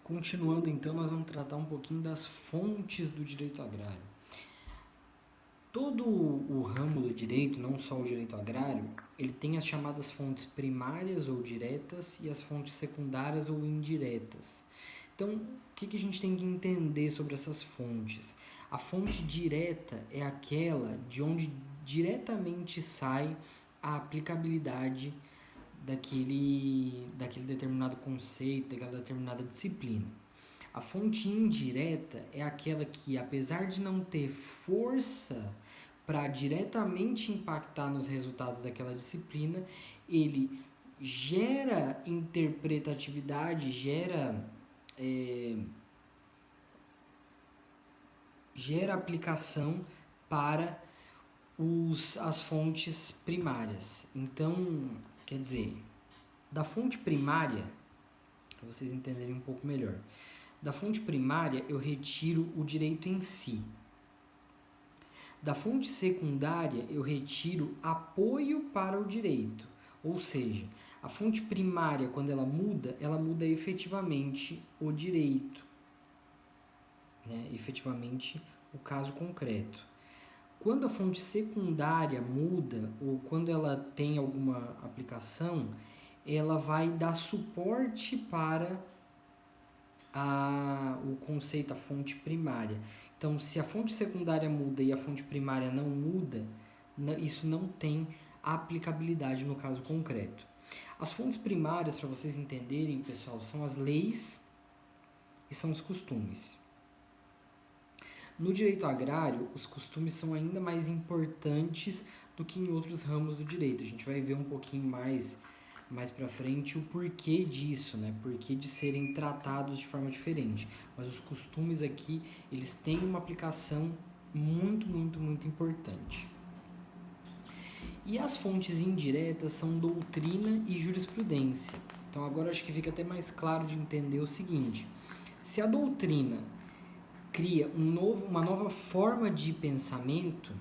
Continuando então, nós vamos tratar um pouquinho das fontes do direito agrário. Todo o ramo do direito, não só o direito agrário, ele tem as chamadas fontes primárias ou diretas e as fontes secundárias ou indiretas. Então, o que a gente tem que entender sobre essas fontes? A fonte direta é aquela de onde diretamente sai a aplicabilidade daquele determinado conceito, daquela determinada disciplina. A fonte indireta é aquela que, apesar de não ter força para diretamente impactar nos resultados daquela disciplina, ele gera interpretatividade, gera aplicação para as fontes primárias. Então, quer dizer, da fonte primária, para vocês entenderem um pouco melhor, da fonte primária eu retiro o direito em si. Da fonte secundária eu retiro apoio para o direito. Ou seja, a fonte primária, quando ela muda efetivamente o direito, né? Efetivamente o caso concreto. Quando a fonte secundária muda ou quando ela tem alguma aplicação, ela vai dar suporte para o conceito, a fonte primária. Então, se a fonte secundária muda e a fonte primária não muda, isso não tem aplicabilidade no caso concreto. As fontes primárias, para vocês entenderem, pessoal, são as leis e são os costumes. No direito agrário, os costumes são ainda mais importantes do que em outros ramos do direito. A gente vai ver um pouquinho mais para frente o porquê disso, né? Porquê de serem tratados de forma diferente. Mas os costumes aqui, eles têm uma aplicação muito, muito, muito importante. E as fontes indiretas são doutrina e jurisprudência. Então agora acho que fica até mais claro de entender o seguinte: se a doutrina cria uma nova forma de pensamento,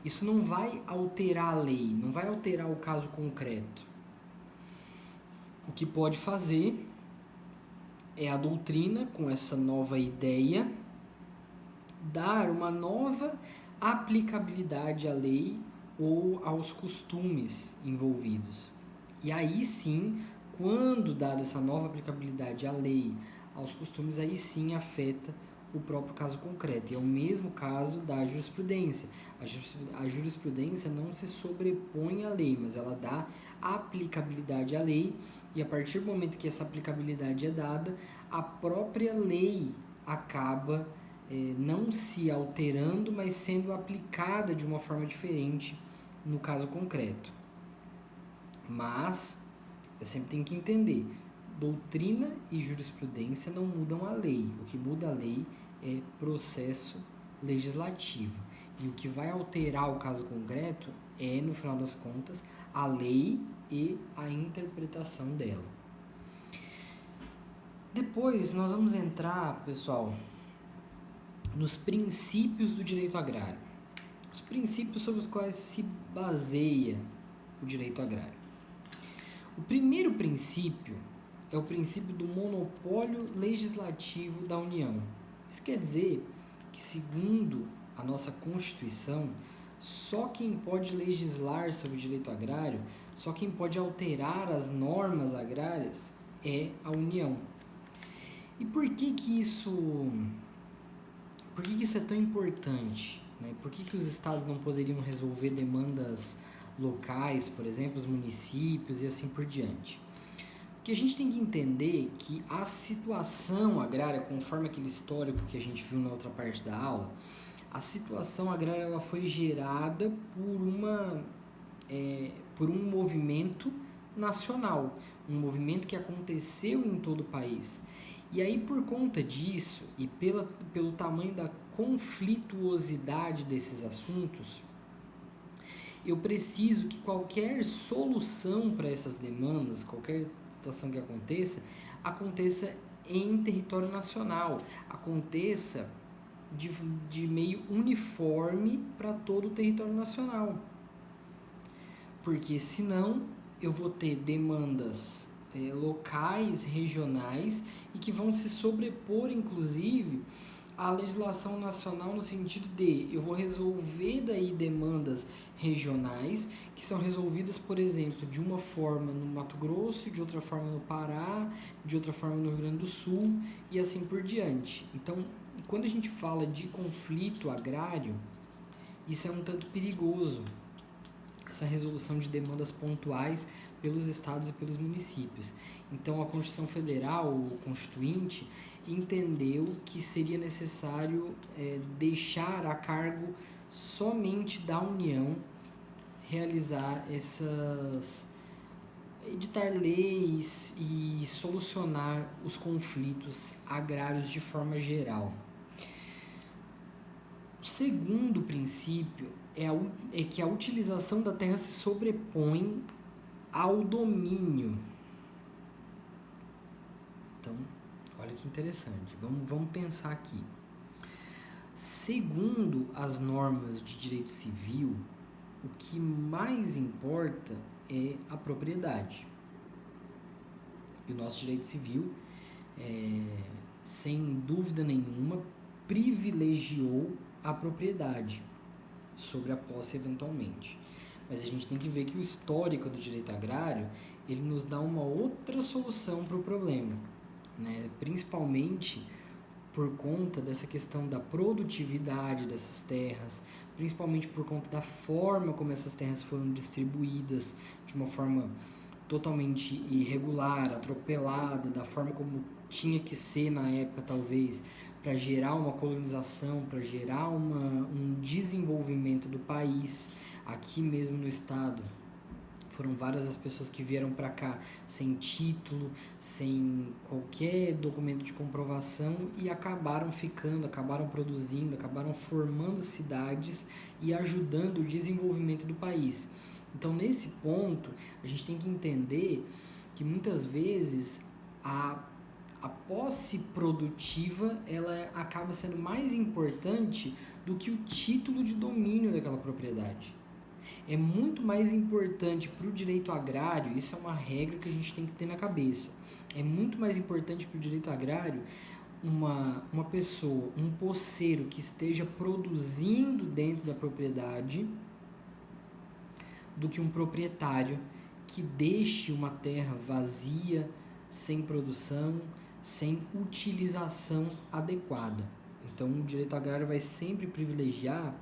isso não vai alterar a lei, não vai alterar o caso concreto. O que pode fazer é a doutrina, com essa nova ideia, dar uma nova aplicabilidade à lei ou aos costumes envolvidos. E aí sim, quando dada essa nova aplicabilidade à lei, aos costumes, aí sim afeta o próprio caso concreto. E é o mesmo caso da jurisprudência. A jurisprudência não se sobrepõe à lei, mas ela dá aplicabilidade à lei, e a partir do momento que essa aplicabilidade é dada, a própria lei acaba não se alterando, mas sendo aplicada de uma forma diferente no caso concreto. Mas eu sempre tenho que entender: doutrina e jurisprudência não mudam a lei. O que muda a lei é processo legislativo. E o que vai alterar o caso concreto é, no final das contas, a lei e a interpretação dela. Depois nós vamos entrar, pessoal, nos princípios do direito agrário. Os princípios sobre os quais se baseia o direito agrário. O primeiro princípio é o princípio do monopólio legislativo da União. Isso quer dizer que, segundo a nossa Constituição, só quem pode legislar sobre o direito agrário, só quem pode alterar as normas agrárias é a União. E por que isso é tão importante? Né? Por que os estados não poderiam resolver demandas locais, por exemplo, os municípios e assim por diante? Porque a gente tem que entender que a situação agrária, conforme aquele histórico que a gente viu na outra parte da aula, a situação agrária ela foi gerada por um movimento nacional, um movimento que aconteceu em todo o país. E aí, por conta disso e pelo tamanho da conflituosidade desses assuntos, eu preciso que qualquer solução para essas demandas, qualquer situação que aconteça em território nacional, aconteça de meio uniforme para todo o território nacional. Porque senão eu vou ter demandas locais, regionais, e que vão se sobrepor, inclusive, à legislação nacional no sentido de eu vou resolver daí demandas regionais que são resolvidas, por exemplo, de uma forma no Mato Grosso, de outra forma no Pará, de outra forma no Rio Grande do Sul e assim por diante. Então, quando a gente fala de conflito agrário, isso é um tanto perigoso, essa resolução de demandas pontuais pelos estados e pelos municípios. Então, a Constituição Federal, o Constituinte, entendeu que seria necessário deixar a cargo somente da União realizar editar leis e solucionar os conflitos agrários de forma geral. O segundo princípio é que a utilização da terra se sobrepõe ao domínio. Então, olha que interessante. Vamos pensar aqui. Segundo as normas de direito civil, o que mais importa é a propriedade. E o nosso direito civil, sem dúvida nenhuma, privilegiou a propriedade sobre a posse eventualmente. Mas a gente tem que ver que o histórico do direito agrário, ele nos dá uma outra solução para o problema, né? Principalmente por conta dessa questão da produtividade dessas terras, principalmente por conta da forma como essas terras foram distribuídas, de uma forma totalmente irregular, atropelada, da forma como tinha que ser na época, talvez, para gerar uma colonização, para gerar um desenvolvimento do país, aqui mesmo no estado. Foram várias as pessoas que vieram para cá sem título, sem qualquer documento de comprovação e acabaram ficando, acabaram produzindo, acabaram formando cidades e ajudando o desenvolvimento do país. Então, nesse ponto, a gente tem que entender que muitas vezes a posse produtiva ela acaba sendo mais importante do que o título de domínio daquela propriedade. É muito mais importante para o direito agrário, isso é uma regra que a gente tem que ter na cabeça, é muito mais importante para o direito agrário uma pessoa, um posseiro que esteja produzindo dentro da propriedade do que um proprietário que deixe uma terra vazia, sem produção, sem utilização adequada. Então, o direito agrário vai sempre privilegiar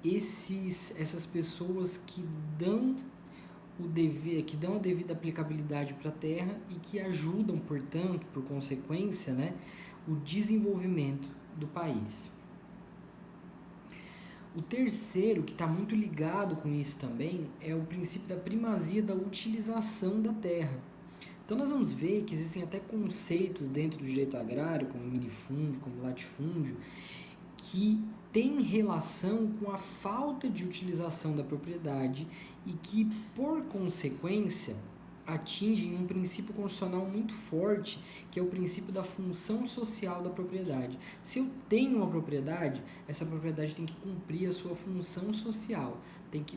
essas pessoas que dão a devida aplicabilidade para a terra e que ajudam, portanto, por consequência, né, o desenvolvimento do país. O terceiro, que está muito ligado com isso também, é o princípio da primazia da utilização da terra. Então, nós vamos ver que existem até conceitos dentro do direito agrário, como minifúndio, como latifúndio, que tem relação com a falta de utilização da propriedade e que, por consequência, atingem um princípio constitucional muito forte, que é o princípio da função social da propriedade. Se eu tenho uma propriedade, essa propriedade tem que cumprir a sua função social.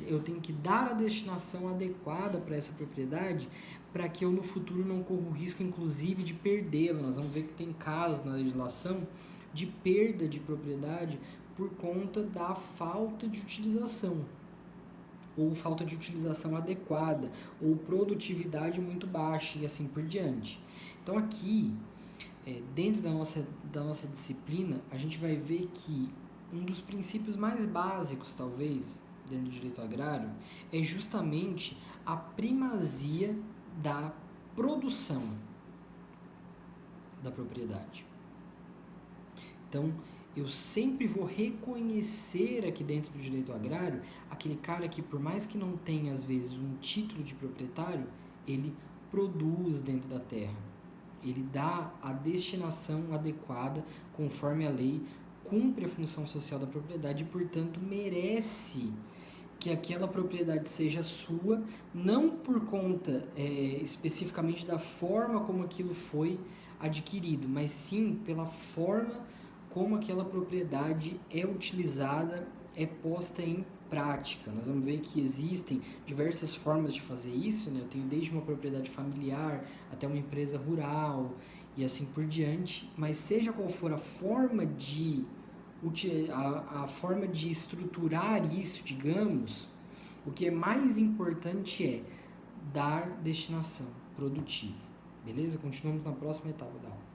Eu tenho que dar a destinação adequada para essa propriedade para que eu no futuro não corra o risco, inclusive, de perdê-la. Nós vamos ver que tem casos na legislação de perda de propriedade por conta da falta de utilização, ou falta de utilização adequada, ou produtividade muito baixa e assim por diante. Então aqui, dentro da nossa disciplina, a gente vai ver que um dos princípios mais básicos, talvez, dentro do direito agrário, é justamente a primazia da produção da propriedade. Então, eu sempre vou reconhecer aqui dentro do direito agrário aquele cara que, por mais que não tenha, às vezes, um título de proprietário, ele produz dentro da terra. Ele dá a destinação adequada conforme a lei, cumpre a função social da propriedade e, portanto, merece que aquela propriedade seja sua, não por conta especificamente da forma como aquilo foi adquirido, mas sim pela forma como aquela propriedade é utilizada, é posta em prática. Nós vamos ver que existem diversas formas de fazer isso, né? Eu tenho desde uma propriedade familiar até uma empresa rural e assim por diante, mas seja qual for a forma a forma de estruturar isso, digamos, o que é mais importante é dar destinação produtiva. Beleza? Continuamos na próxima etapa da aula.